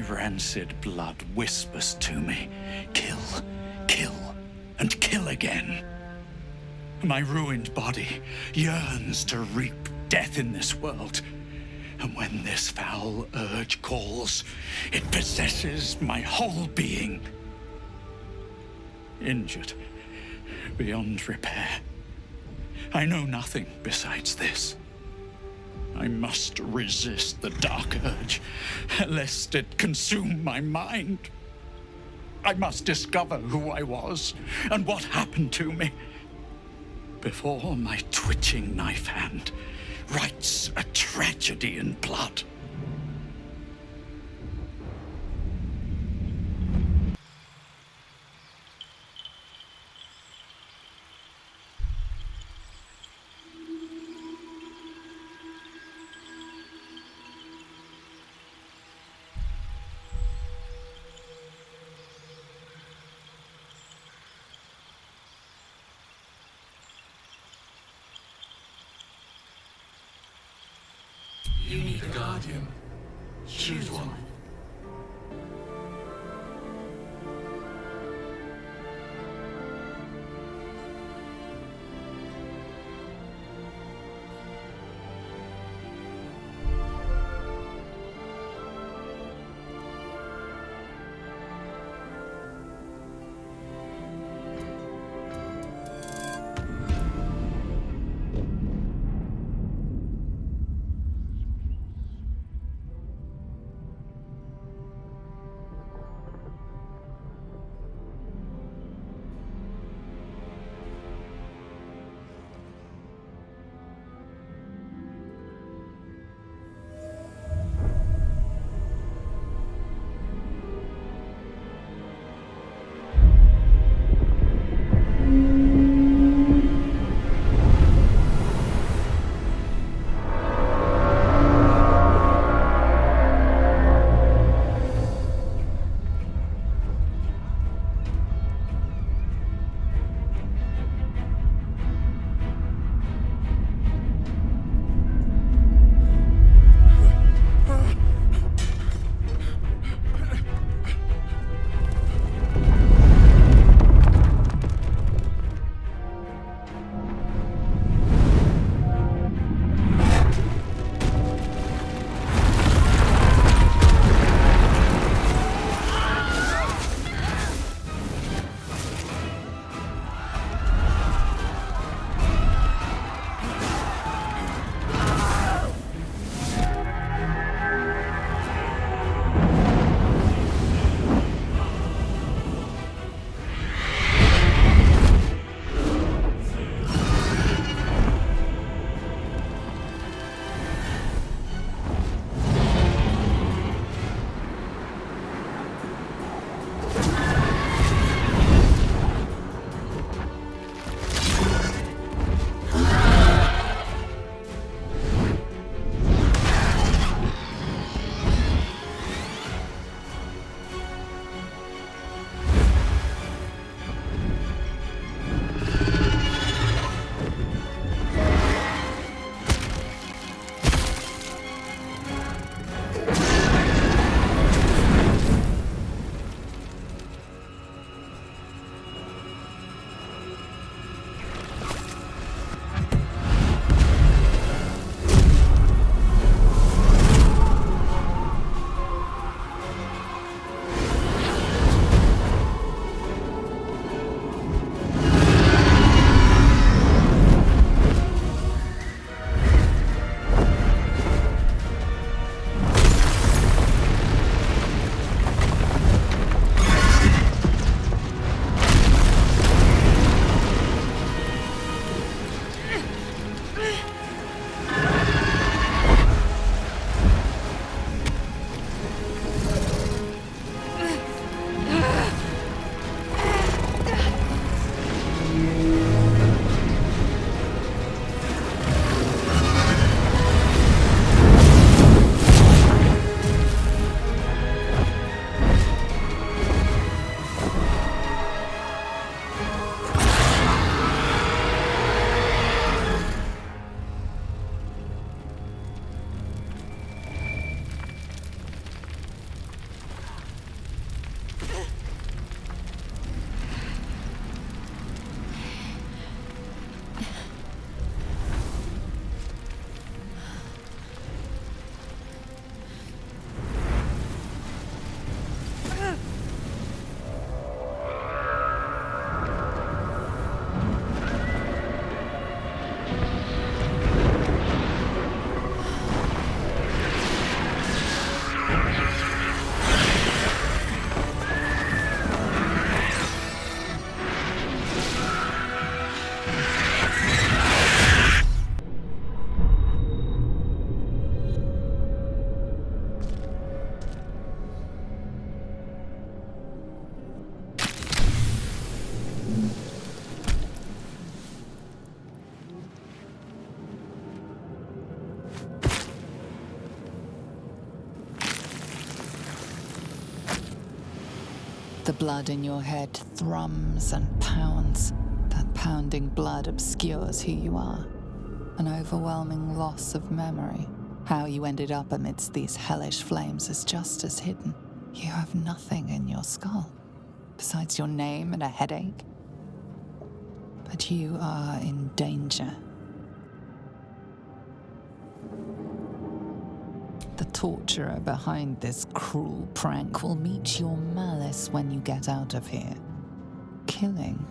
rancid blood whispers to me, kill, kill, and kill again. My ruined body yearns to reap death in this world. And when this foul urge calls, it possesses my whole being. Injured beyond repair. I know nothing besides this. I must resist the dark urge, lest it consume my mind. I must discover who I was and what happened to me before my twitching knife hand writes a tragedy in blood. You need a guardian. Choose one. blood in your head thrums and pounds. That pounding blood obscures who you are. An overwhelming loss of memory. How you ended up amidst these hellish flames is just as hidden. You have nothing in your skull, besides your name and a headache. But you are in danger. The torturer behind this cruel prank will meet your malice when you get out of here. Killing.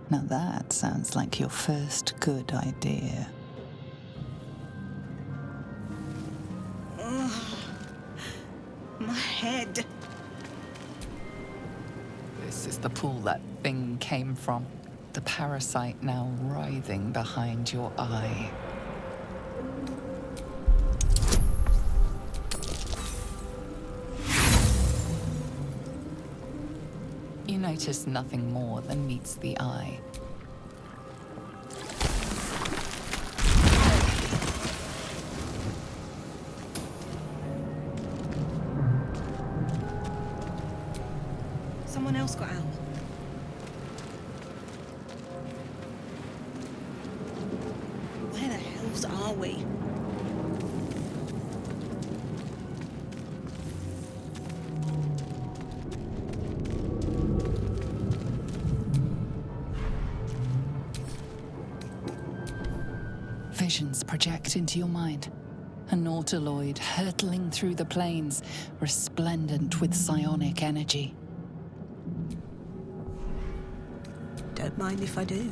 Now that sounds like your first good idea. My head. This is the pool that thing came from. The parasite now writhing behind your eye. You notice nothing more than meets the eye. Someone else got out. Where the hells are we? Visions project into your mind. A nautiloid hurtling through the plains, resplendent with psionic energy. Don't mind if I do.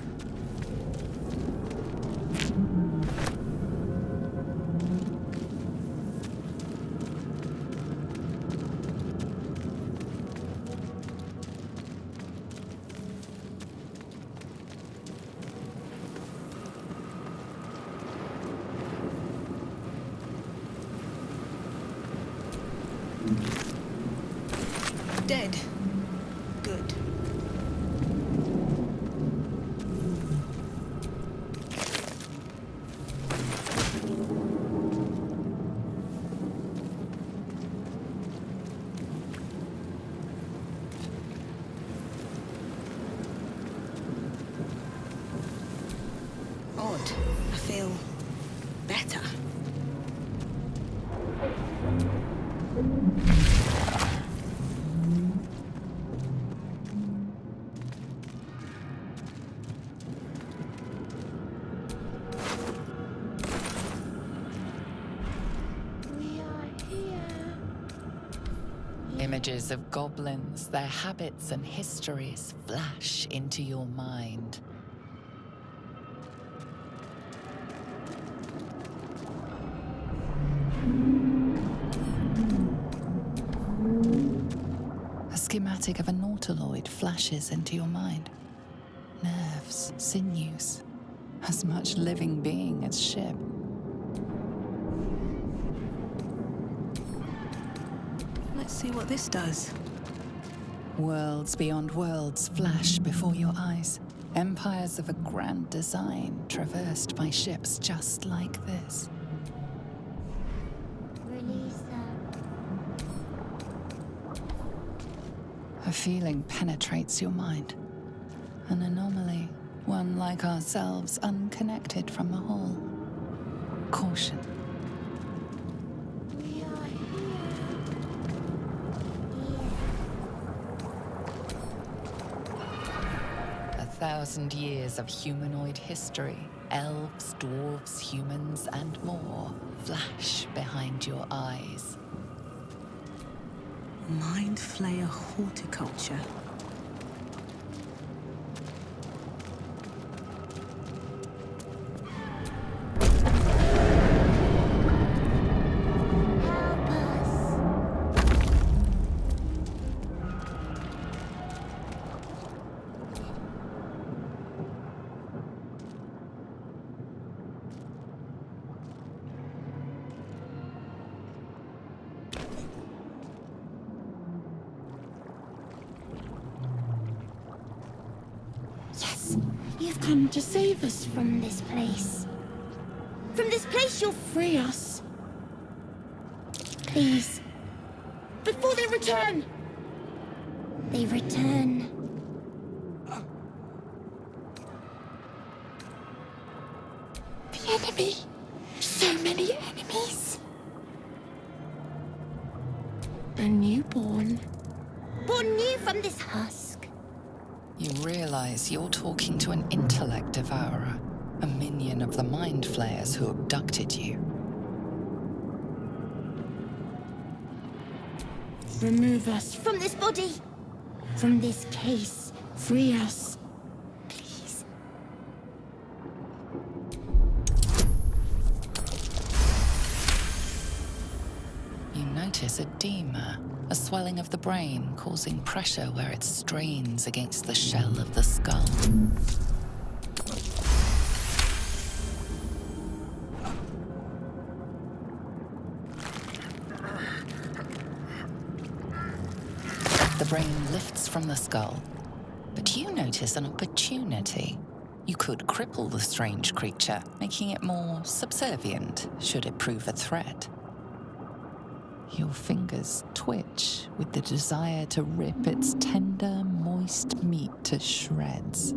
Dead. Good. Odd. I feel better. Images of goblins, their habits and histories flash into your mind. A schematic of a nautiloid flashes into your mind. Nerves, sinews, as much living being as ship. Let's see what this does. Worlds beyond worlds flash before your eyes. Empires of a grand design traversed by ships just like this. Release them. A feeling penetrates your mind. An anomaly, one like ourselves, unconnected from the whole. Caution. We are here. 1,000 years of humanoid history, elves, dwarves, humans, and more, flash behind your eyes. Mind Flayer horticulture. Help us. Yes, you've come to save us from this place. From this place, you'll free us. Please, before they return. They return. The enemy. So many enemies. A newborn. Born new from this husk. You realize you're talking to an intellect devourer, a minion of the mind flayers who abducted you. Remove us from this body. From this case. Free us. Please. You notice edema, a swelling of the brain causing pressure where it strains against the shell of the skull. The brain lifts from the skull, but you notice an opportunity. You could cripple the strange creature, making it more subservient should it prove a threat. Your fingers twitch with the desire to rip its tender, moist meat to shreds.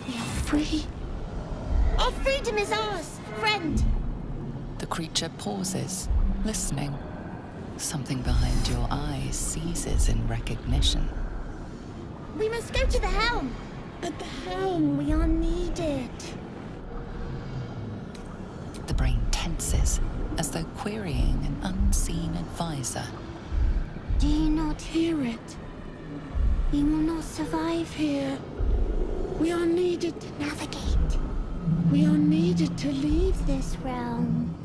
We are free. Our freedom is ours, friend. The creature pauses, listening. Something behind your eyes seizes in recognition. We must go to the helm. At the helm, we are needed. The brain tenses, as though querying an unseen advisor. Do you not hear it? We will not survive here. We are needed to navigate. We are needed to leave this realm.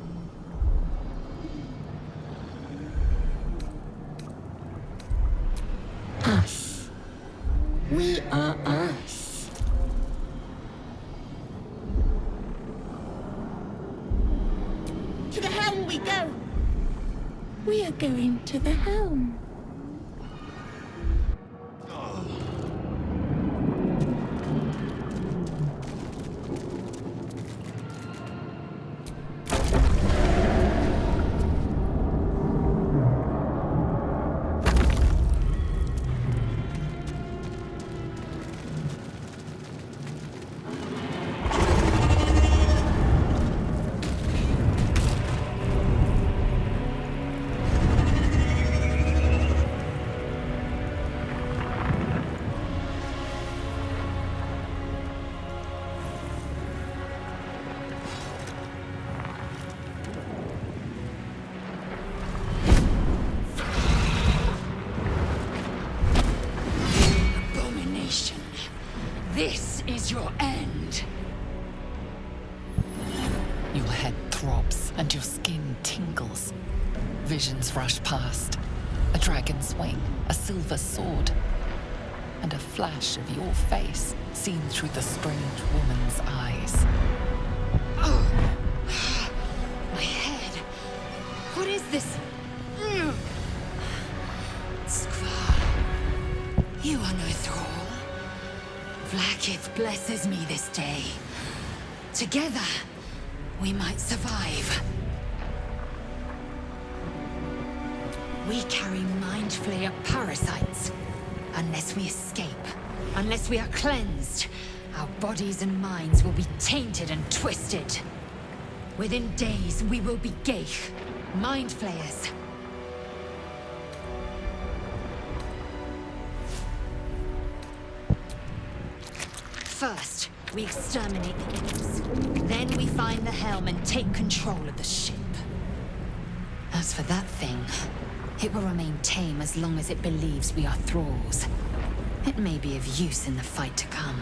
Us. We are us. To the helm we go. We are going to the helm. This is your end. Your head throbs and your skin tingles. Visions rush past. A dragon's wing, a silver sword, and a flash of your face seen through the strange woman's eyes. Oh, my head. What is this? Skvar, you are no thrall. Vlaakith blesses me this day. Together, we might survive. We carry mind flayer parasites. Unless we escape, unless we are cleansed, our bodies and minds will be tainted and twisted. Within days, we will be Geich, mind flayers. First, we exterminate the imps. Then we find the helm and take control of the ship. As for that thing, it will remain tame as long as it believes we are thralls. It may be of use in the fight to come.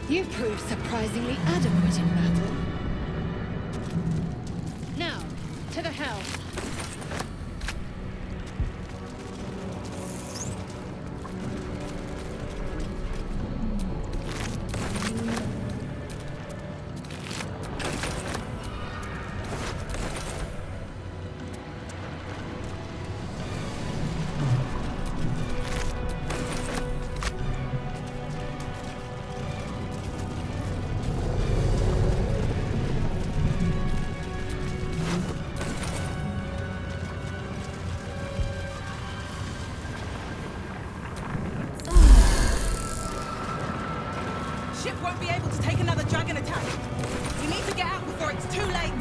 You prove surprisingly adequate in battle. won't be able to take another dragon attack. We need to get out before it's too late.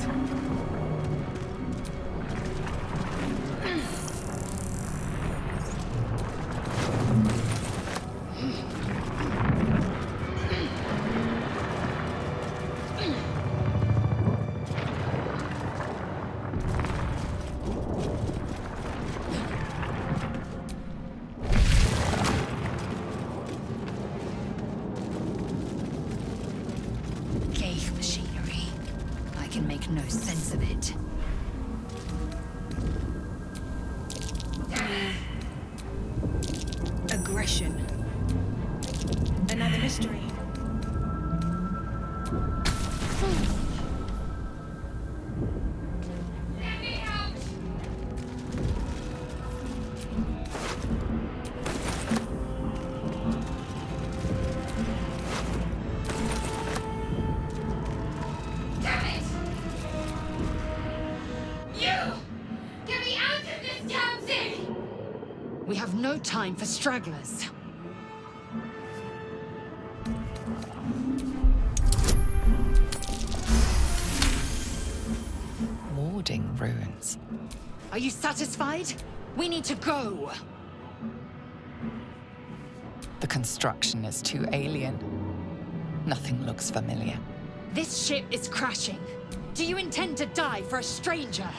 Ghaik machinery. I can make no sense of it. Aggression. Another mystery. Damn it! You! Get me out of this damn thing! We have no time for stragglers. Warding runes. Are you satisfied? We need to go. The construction is too alien. Nothing looks familiar. This ship is crashing. Do you intend to die for a stranger?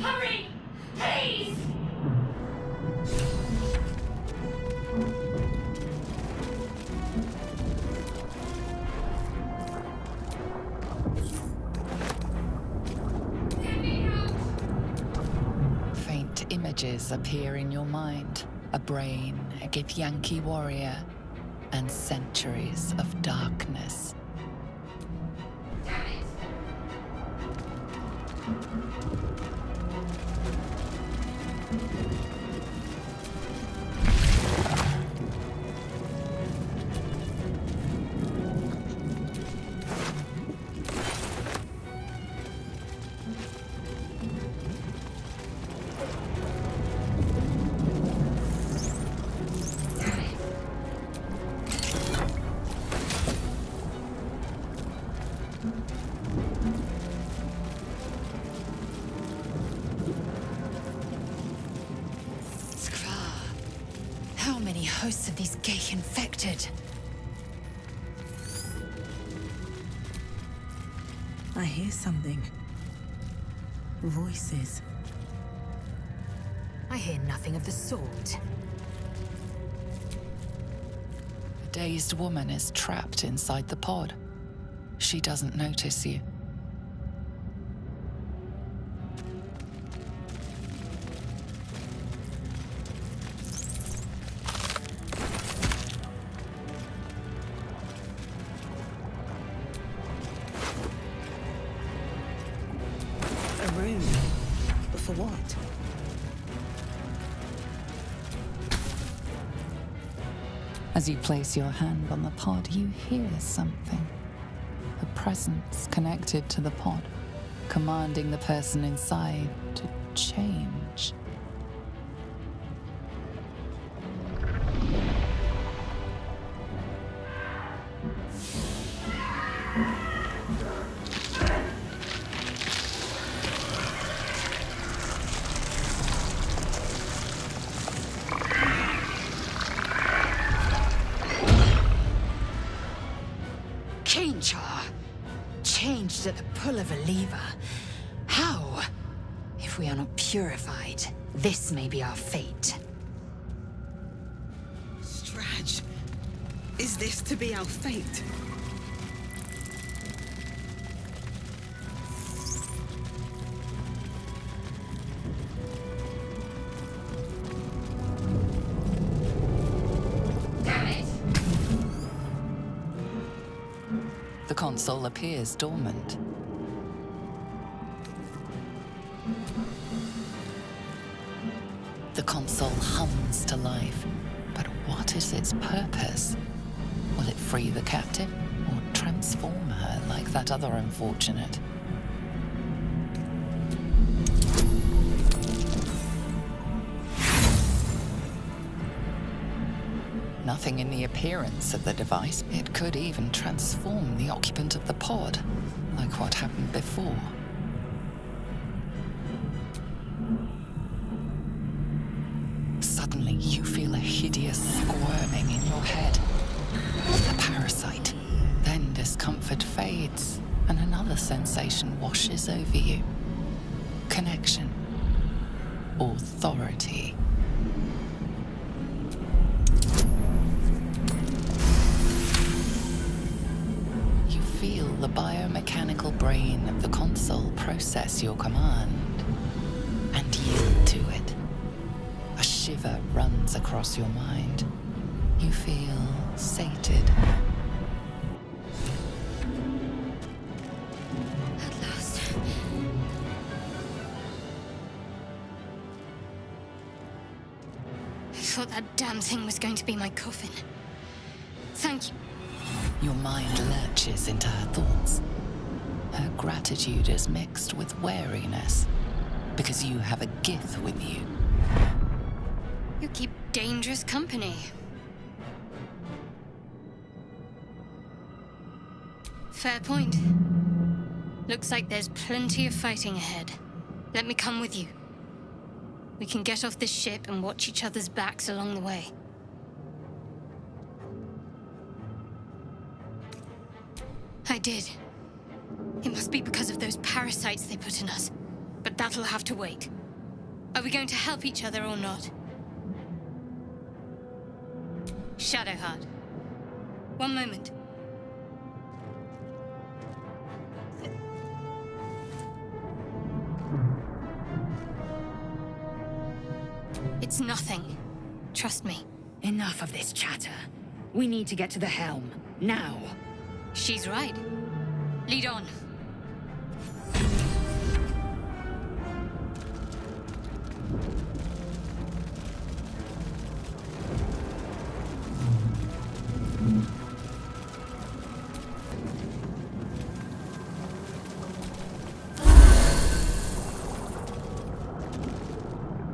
Hurry! Please! Get me out! Faint images appear in your mind. A brain, a Githyanki warrior, and centuries of darkness. Damn it! How many hosts of these Ghaik infected? I hear something. Voices. I hear nothing of the sort. A dazed woman is trapped inside the pod. She doesn't notice you. A room. But for what? As you place your hand on the pod, you hear something. A presence connected to the pod, commanding the person inside to change. Changed at the pull of a lever. How? If we are not purified, this may be our fate. Strage. Is this to be our fate? Damn it! The console appears dormant. The console hums to life, but what is its purpose? Will it free the captive, or transform her like that other unfortunate? nothing in the appearance of the device. It could even transform the occupant of the pod, like what happened before. Suddenly, you feel a hideous squirming in your head. The parasite. Then discomfort fades, and another sensation washes over you. Connection. Authority. You feel the biomechanical brain of the console process your command and yield to it. A shiver runs across your mind. You feel sated. At last. I thought that damn thing was going to be my coffin. Thank you. Your mind lurches into her thoughts. Her gratitude is mixed with wariness, because you have a Gith with you. You keep dangerous company. Fair point. Looks like there's plenty of fighting ahead. Let me come with you. We can get off this ship and watch each other's backs along the way. I did. It must be because of those parasites they put in us. But that'll have to wait. Are we going to help each other or not? Shadowheart. One moment. It's nothing. Trust me. Enough of this chatter. We need to get to the helm. Now. She's right. Lead on.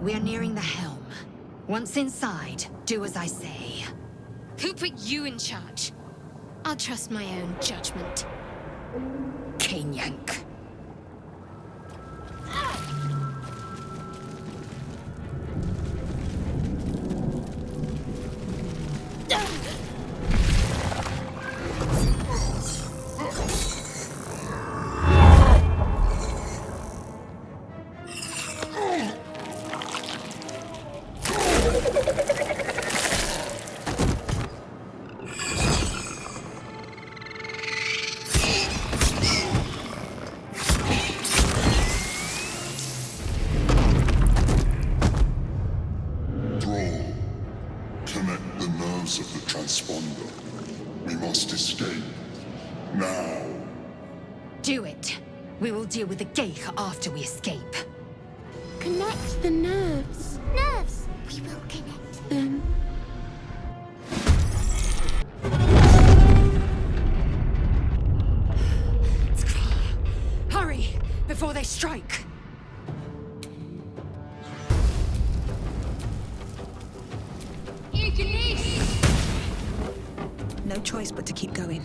We're nearing the helm. Once inside, do as I say. Who put you in charge? I'll trust my own judgment. Yank. Connect the nerves of the transponder. We must escape. Now. Do it. We will deal with the Geich after we escape. Connect the nerves. Nerves! We will connect them. Hurry! Before they strike! No choice but to keep going.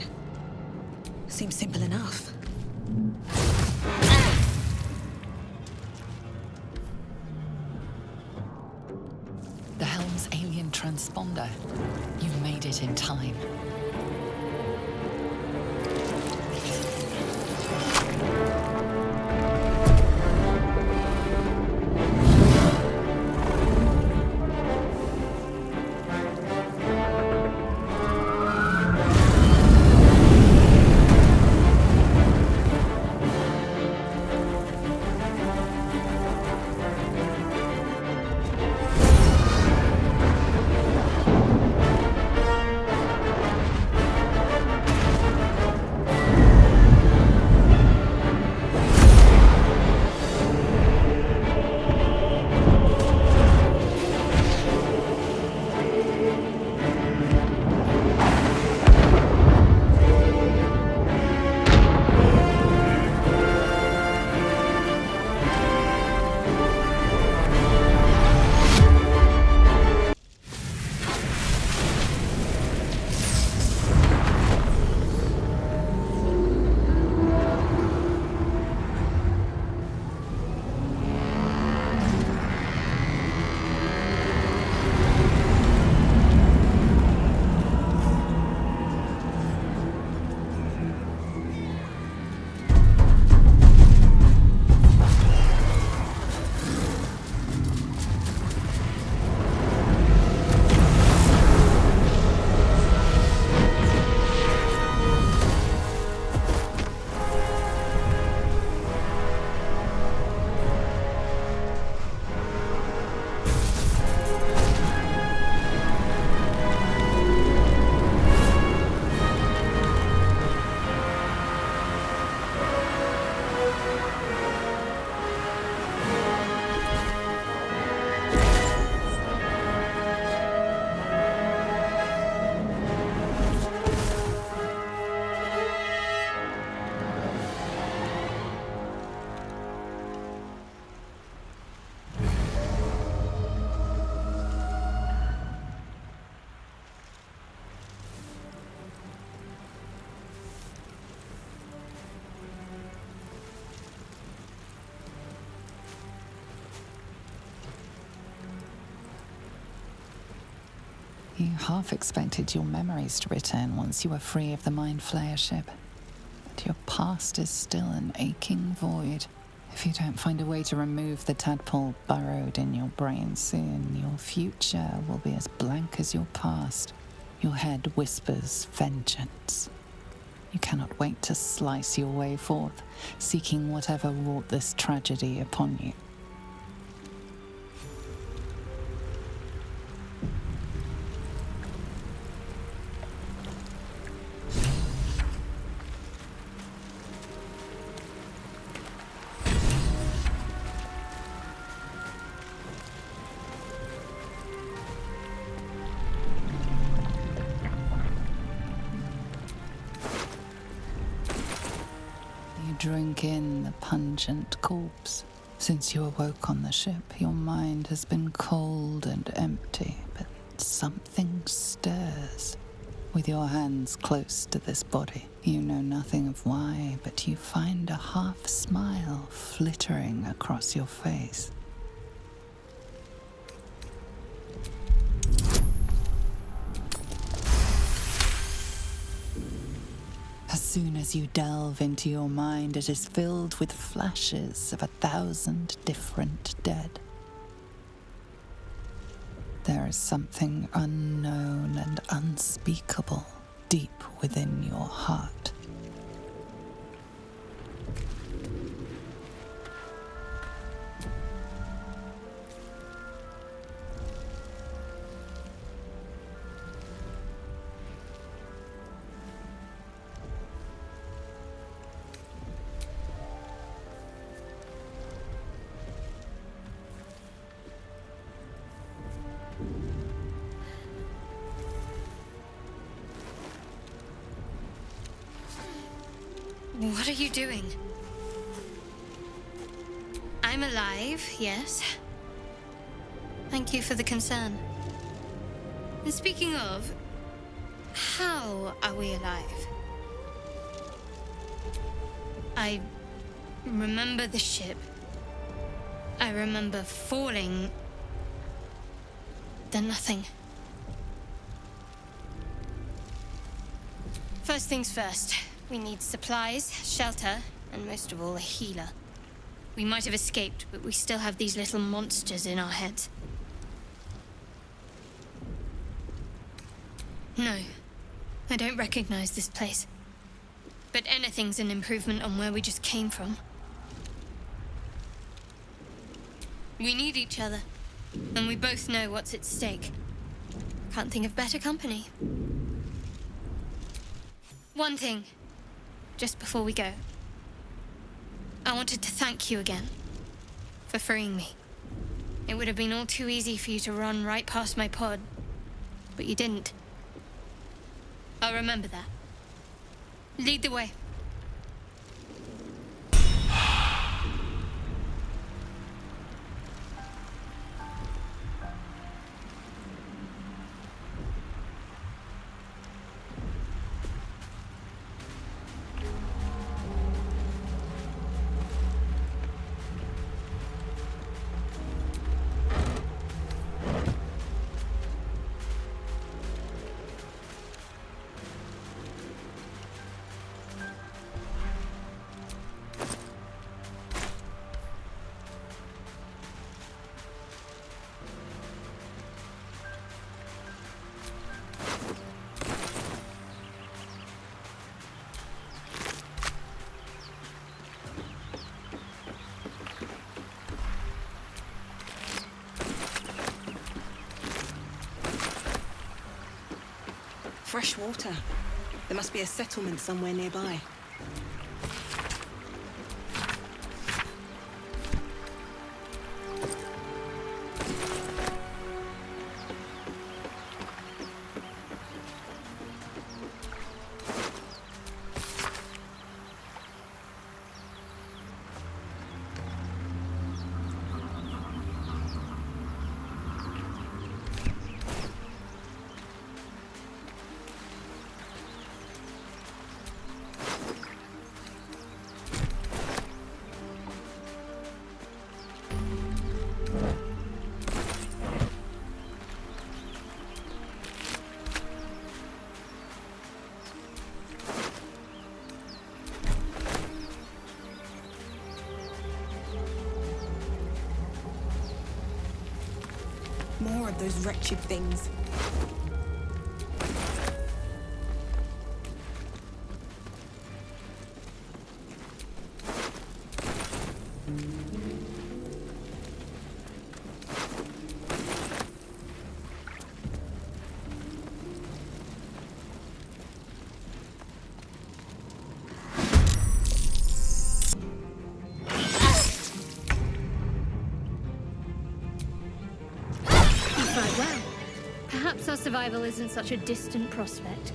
Seems simple enough. The helm's alien transponder. You made it in time. You half expected your memories to return once you were free of the Mind Flayer ship. But your past is still an aching void. If you don't find a way to remove the tadpole burrowed in your brain soon, your future will be as blank as your past. Your head whispers vengeance. You cannot wait to slice your way forth, seeking whatever wrought this tragedy upon you. Drink in the pungent corpse. Since you awoke on the ship, your mind has been cold and empty, but something stirs. With your hands close to this body, you know nothing of why, but you find a half smile flittering across your face. As soon as you delve into your mind, it is filled with flashes of 1,000 different dead. There is something unknown and unspeakable deep within your heart. What are you doing? I'm alive, yes. Thank you for the concern. And speaking of, how are we alive? I remember the ship. I remember falling. Then nothing. First things first. We need supplies, shelter, and most of all, a healer. We might have escaped, but we still have these little monsters in our heads. No, I don't recognize this place. But anything's an improvement on where we just came from. We need each other, and we both know what's at stake. Can't think of better company. One thing. Just before we go, I wanted to thank you again for freeing me. It would have been all too easy for you to run right past my pod, but you didn't. I'll remember that. Lead the way. Fresh water. There must be a settlement somewhere nearby. more of those wretched things. Quite well. Perhaps our survival isn't such a distant prospect.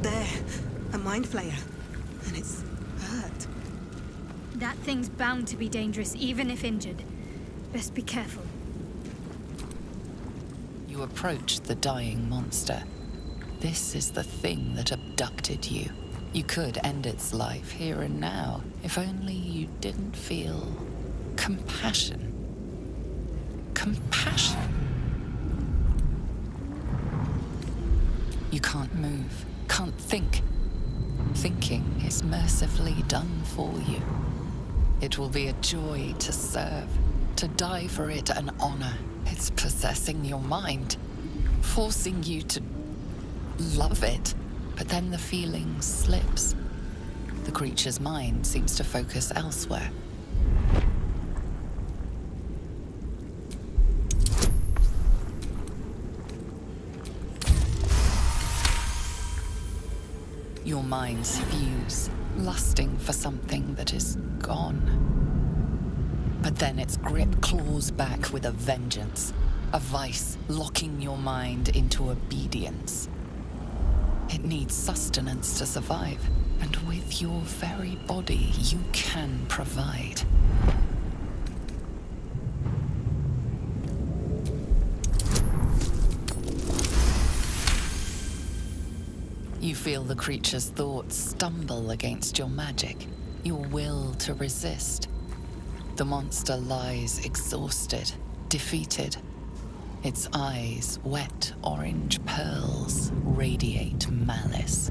There, a mind flayer. And it's hurt. That thing's bound to be dangerous, even if injured. Best be careful. You approach the dying monster. This is the thing that abducted you. You could end its life here and now, if only you didn't feel compassion. Compassion. You can't move, can't think. Thinking is mercifully done for you. It will be a joy to serve, to die for it an honor. It's possessing your mind, forcing you to love it. But then the feeling slips. The creature's mind seems to focus elsewhere. Your minds fuse, lusting for something that is gone. But then its grip claws back with a vengeance, a vice locking your mind into obedience. It needs sustenance to survive, and with your very body, you can provide. You feel the creature's thoughts stumble against your magic, your will to resist. The monster lies exhausted, defeated. Its eyes, wet orange pearls, radiate malice.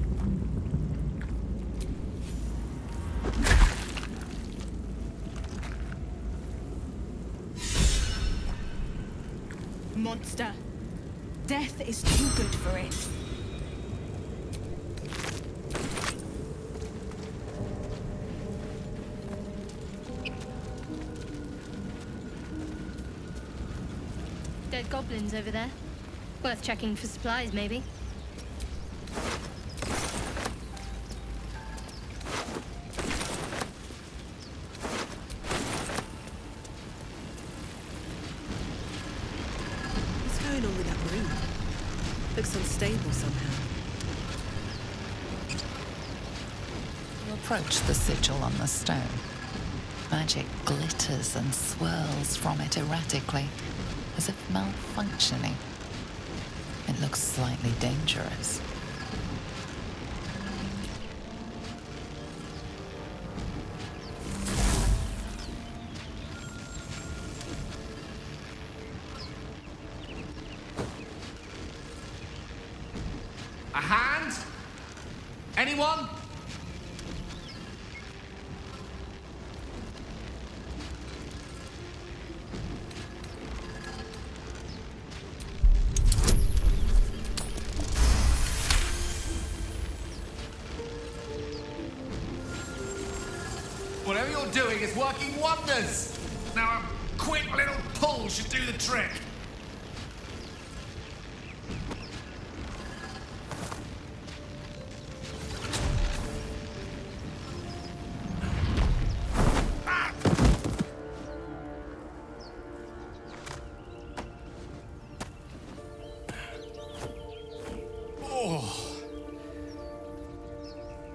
Monster. Death is too good for it. Dead goblins over there. Worth checking for supplies, maybe. What's going on with that room? Looks unstable somehow. You approach the sigil on the stone. Magic glitters and swirls from it erratically, as if malfunctioning. It looks slightly dangerous. A hand? Anyone? Whatever you're you're doing is working wonders. Now a quick little pull should do the trick.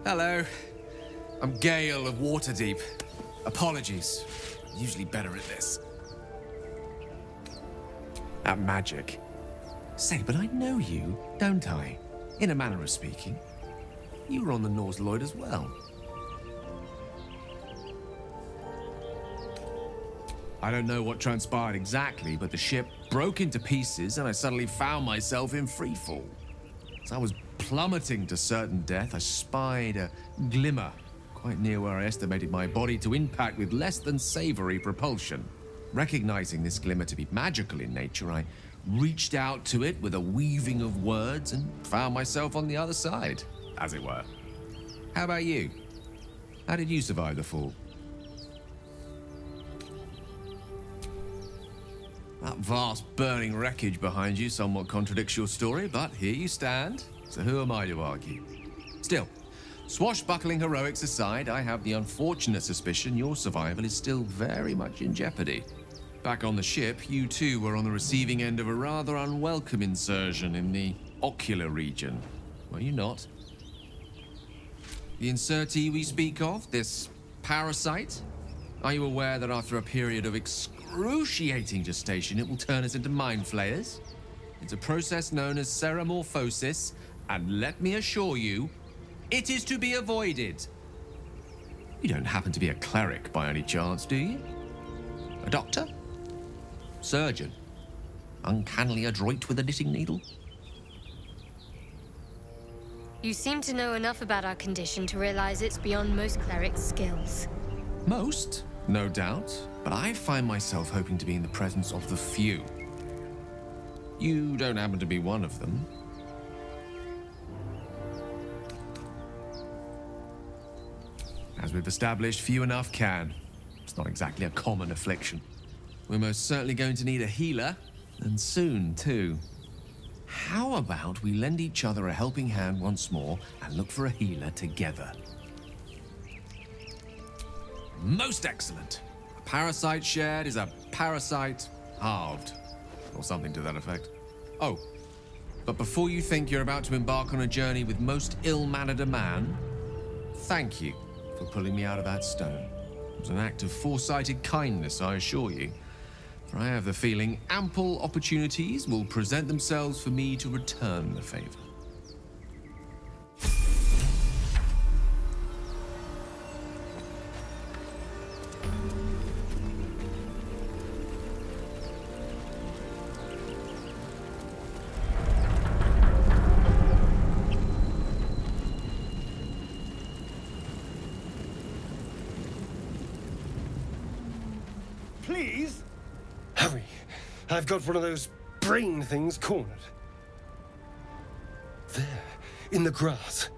Hello. I'm Gale of Waterdeep. Apologies. I'm usually better at this. At magic. Say, but I know you, don't I? In a manner of speaking. You were on the Norse Lloyd as well. I don't know what transpired exactly, but the ship broke into pieces and I suddenly found myself in freefall. As I was plummeting to certain death, I spied a glimmer quite near where I estimated my body to impact with less than savory propulsion. Recognizing this glimmer to be magical in nature, I reached out to it with a weaving of words and found myself on the other side, as it were. How about you? How did you survive the fall? That vast burning wreckage behind you somewhat contradicts your story, but here you stand. So who am I to argue? Still, swashbuckling heroics aside, I have the unfortunate suspicion your survival is still very much in jeopardy. Back on the ship, you too were on the receiving end of a rather unwelcome insertion in the ocular region, were you not? The insertee we speak of, this parasite, are you aware that after a period of excruciating gestation, it will turn us into mind flayers? It's a process known as ceremorphosis, and let me assure you, it is to be avoided. You don't happen to be a cleric by any chance, do you? A doctor? Surgeon? Uncannily adroit with a knitting needle? You seem to know enough about our condition to realize it's beyond most clerics' skills. Most, no doubt, but I find myself hoping to be in the presence of the few. You don't happen to be one of them. As we've established, few enough can. It's not exactly a common affliction. We're most certainly going to need a healer, and soon, too. How about we lend each other a helping hand once more and look for a healer together? Most excellent. A parasite shared is a parasite halved, or something to that effect. Oh, but before you think you're about to embark on a journey with most ill-mannered a man, thank you for pulling me out of that stone. It was an act of foresighted kindness, I assure you. For I have the feeling ample opportunities will present themselves for me to return the favor. Please? Hurry. I've got one of those brain things cornered. There, in the grass.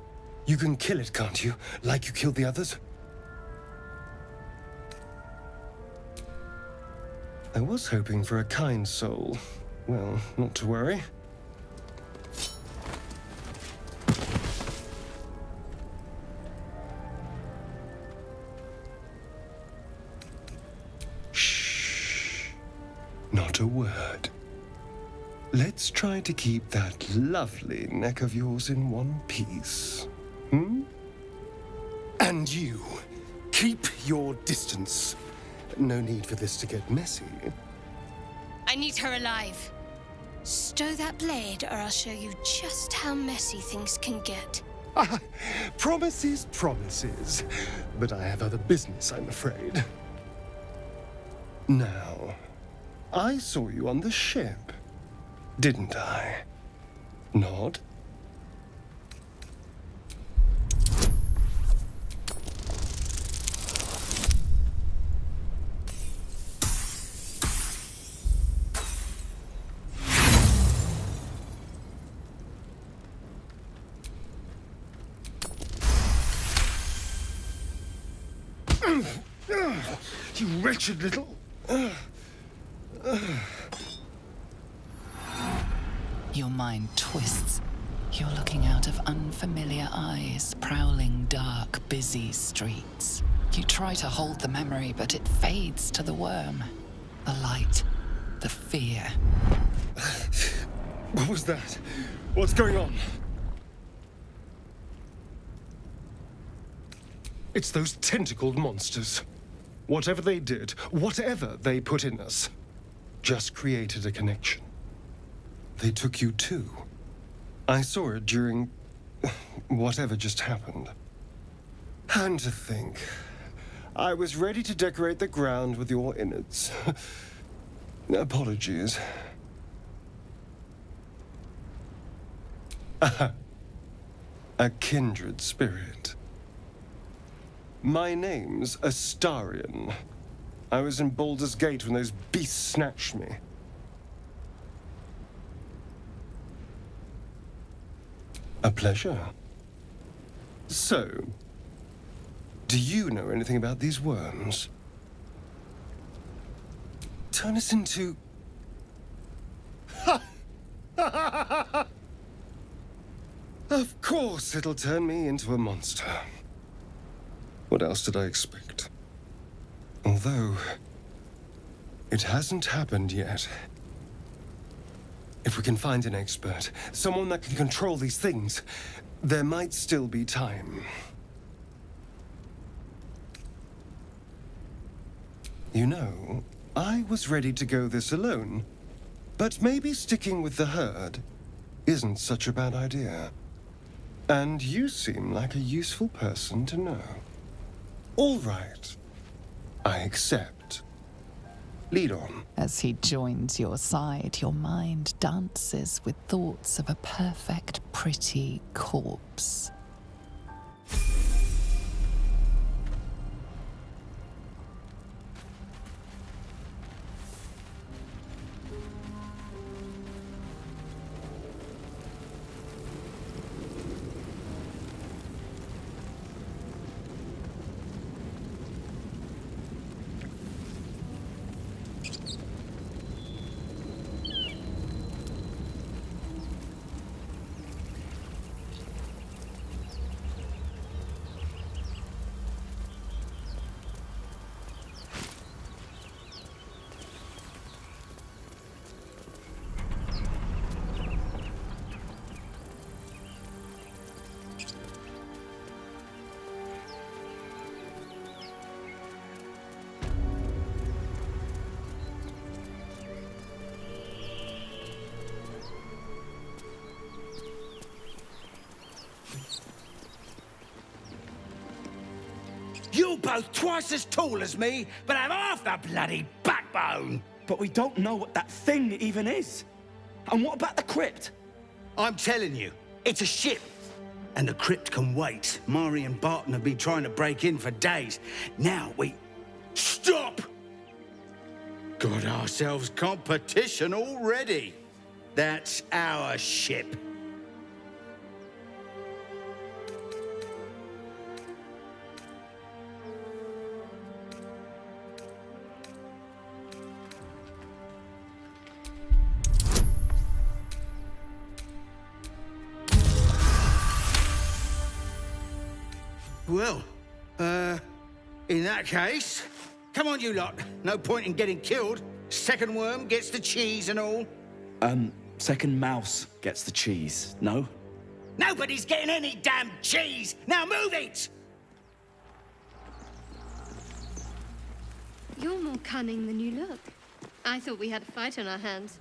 You can kill it, can't you? Like you killed the others? I was hoping for a kind soul. Well, not to worry. Not a word. Let's try to keep that lovely neck of yours in one piece. Hmm? And you, keep your distance. No need for this to get messy. I need her alive. Stow that blade, or I'll show you just how messy things can get. Ah, promises, promises. But I have other business, I'm afraid. Now, I saw you on the ship, didn't I? Nod? You wretched little... Your mind twists. You're looking out of unfamiliar eyes, prowling dark, busy streets. You try to hold the memory, but it fades to the worm. The light, the fear. What was that? What's going on? It's those tentacled monsters. Whatever they did, whatever they put in us, just created a connection. They took you too. I saw it during whatever just happened. And to think, I was ready to decorate the ground with your innards. Apologies. A kindred spirit. My name's Astarion. I was in Baldur's Gate when those beasts snatched me. A pleasure. So, do you know anything about these worms? Turn us into... Of course it'll turn me into a monster. What else did I expect? Although, it hasn't happened yet. If we can find an expert, someone that can control these things, there might still be time. You know, I was ready to go this alone, but maybe sticking with the herd isn't such a bad idea. And you seem like a useful person to know. All right. I accept. Lead on. As he joins your side, your mind dances with thoughts of a perfect, pretty corpse. You're both twice as tall as me, but have half the bloody backbone! But we don't know what that thing even is. And what about the crypt? I'm telling you, it's a ship. And the crypt can wait. Mari and Barton have been trying to break in for days. Now we... Stop! Got ourselves competition already. That's our ship. Well, in that case, come on, you lot. No point in getting killed. Second worm gets the cheese and all. Second mouse gets the cheese, no? Nobody's getting any damn cheese! Now move it! You're more cunning than you look. I thought we had a fight on our hands.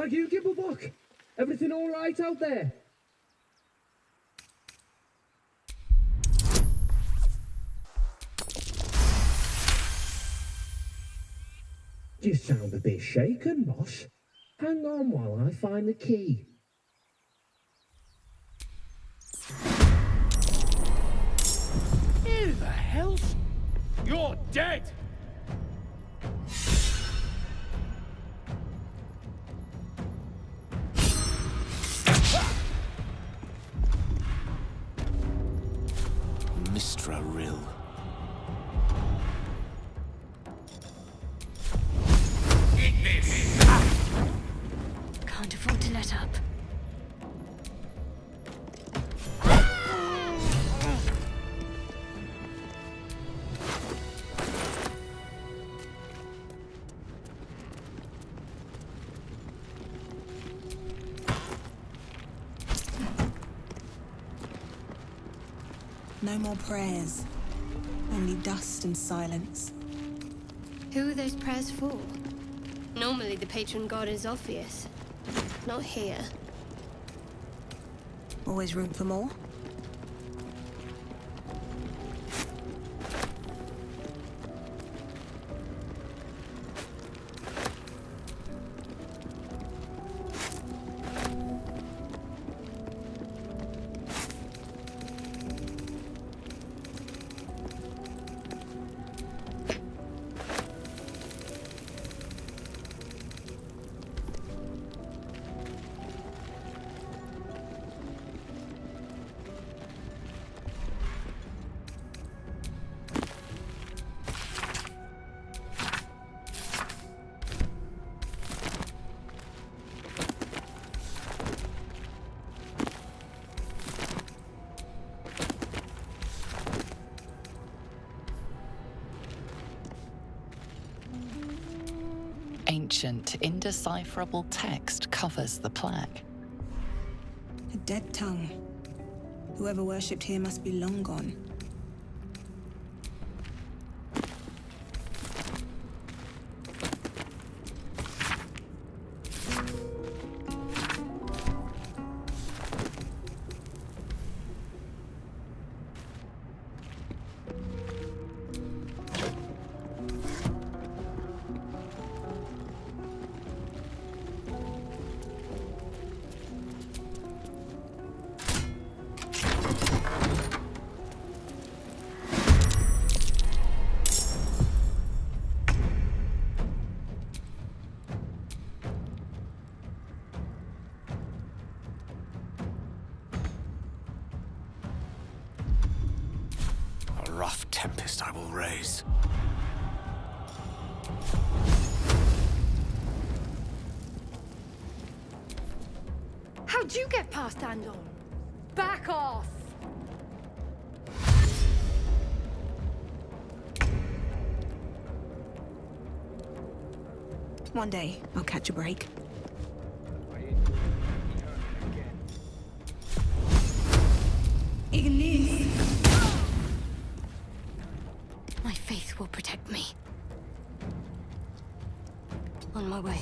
Thank you, Gibblebuck. Everything all right out there? You sound a bit shaken, Moss. Hang on while I find the key. Who the hell's... You're dead! Mistra Rill. Can't afford to let up. No more prayers. Only dust and silence. Who are those prayers for? Normally the patron god is obvious. Not here. Always room for more? Ancient, indecipherable text covers the plaque. A dead tongue. Whoever worshipped here must be long gone. A rough tempest I will raise. How'd you get past Andor? Back off! One day, I'll catch a break. Ignis! My faith will protect me. On my way.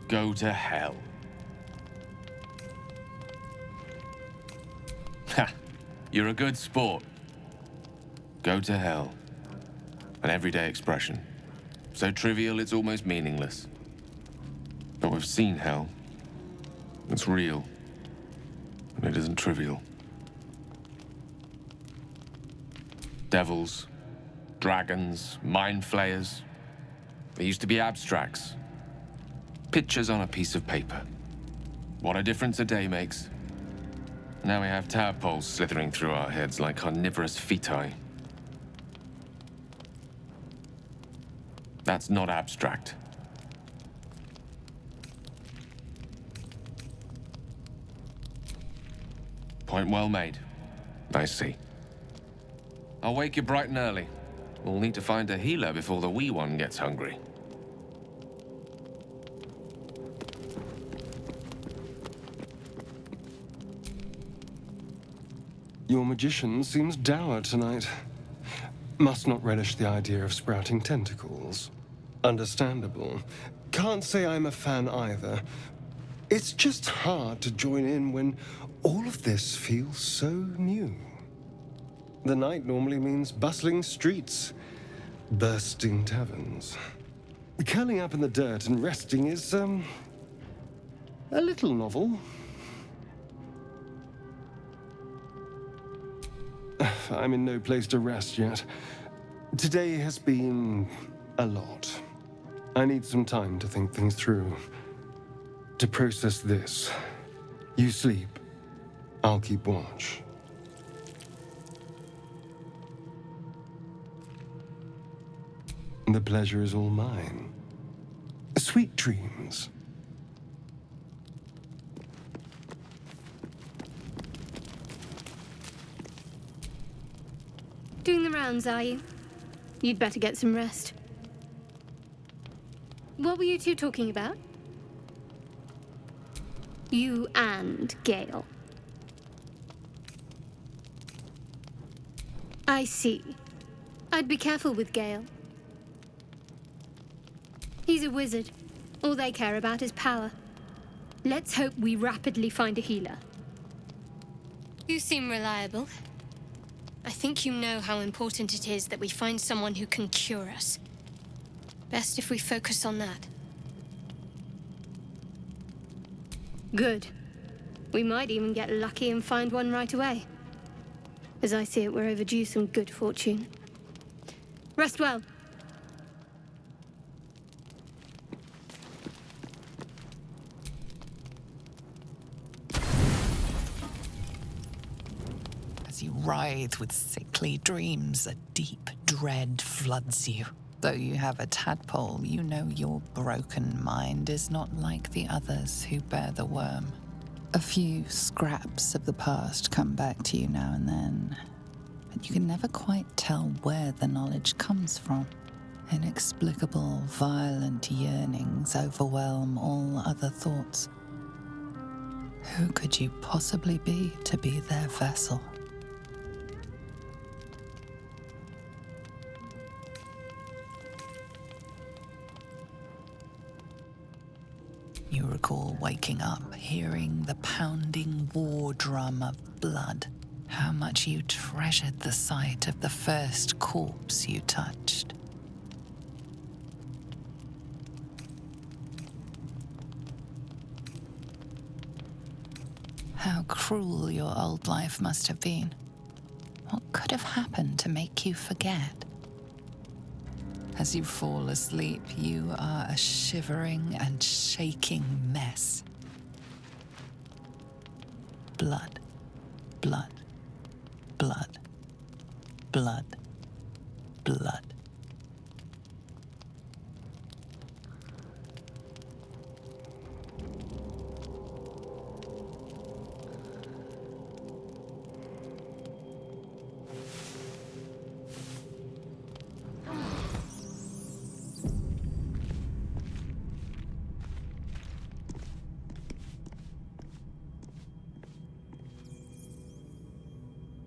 Go to hell. Ha! You're a good sport. Go to hell. An everyday expression. So trivial it's almost meaningless. But we've seen hell. It's real. And it isn't trivial. Devils, dragons, mind flayers. They used to be abstracts. Pictures on a piece of paper. What a difference a day makes. Now we have tadpoles slithering through our heads like carnivorous feti. That's not abstract. Point well made. I see. I'll wake you bright and early. We'll need to find a healer before the wee one gets hungry. Your magician seems dour tonight. Must not relish the idea of sprouting tentacles. Understandable. Can't say I'm a fan either. It's just hard to join in when all of this feels so new. The night normally means bustling streets, bursting taverns. Curling up in the dirt and resting is, a little novel. I'm in no place to rest yet. Today has been a lot. I need some time to think things through. To process this. You sleep. I'll keep watch. The pleasure is all mine. Sweet dreams. Doing the rounds, are you? You'd better get some rest. What were you two talking about? You and Gale. I see. I'd be careful with Gale. He's a wizard. All they care about is power. Let's hope we rapidly find a healer. You seem reliable. I think you know how important it is that we find someone who can cure us. Best if we focus on that. Good. We might even get lucky and find one right away. As I see it, we're overdue some good fortune. Rest well. As you writhe with sickly dreams, a deep dread floods you. Though you have a tadpole, you know your broken mind is not like the others who bear the worm. A few scraps of the past come back to you now and then, but you can never quite tell where the knowledge comes from. Inexplicable, violent yearnings overwhelm all other thoughts. Who could you possibly be to be their vessel? You recall waking up, hearing the pounding war drum of blood. How much you treasured the sight of the first corpse you touched. How cruel your old life must have been. What could have happened to make you forget? As you fall asleep, you are a shivering and shaking mess. Blood, blood, blood, blood, blood.